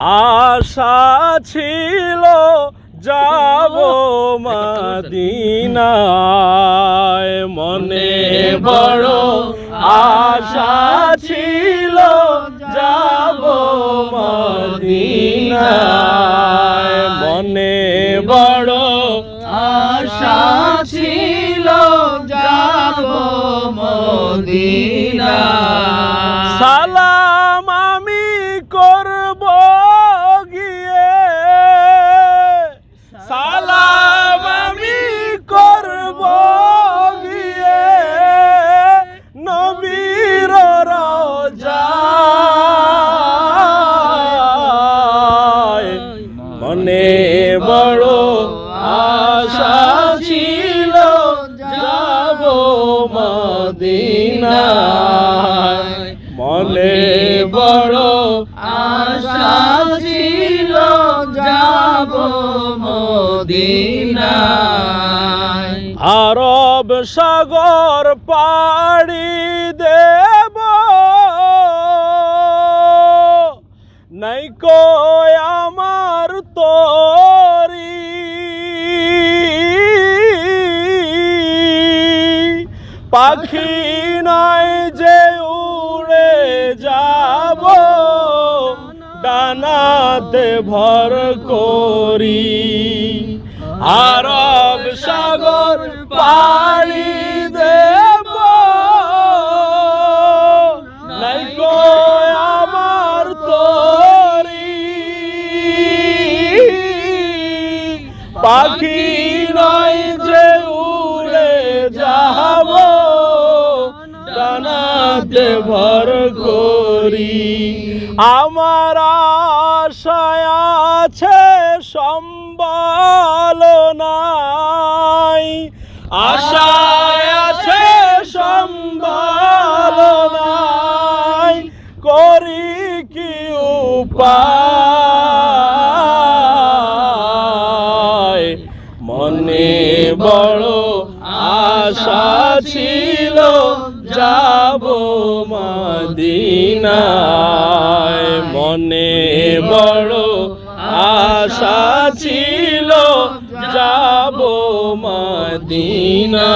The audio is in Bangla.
আশা ছিল যাব মদিনায়, মনে বড় আশা ছিল যাব মদিনায়, মনে বড় আশা ছিল যাব মদিনায়। সালাম আমি করব গিয়ে, সালাম আমি করব গিয়ে নবীর রওজায়, মনে বড় আশা ছিল যাব মদিনায়, মনে বড় আশা ছিল যাব মদিনায়। আরব সাগর পাড়ি দেব, নাইকো আমার তরি, পাখি নয় যে উড়ে যাব, ডানাতে ভর করি। আরব সাগর পাড়ি দেব, নাইকো আমার তরি, পাখি নয় যে উড়ে যাব, ডানাতে ভর করি। আমার আশায় আছে সম্বল নাই, আশায় আছে সম্বল নাই, করি কি উপায়, মনে বড় আশা ছিল যাব মদিনায়, মনে বড় আশা ছিল যাব মদিনায়।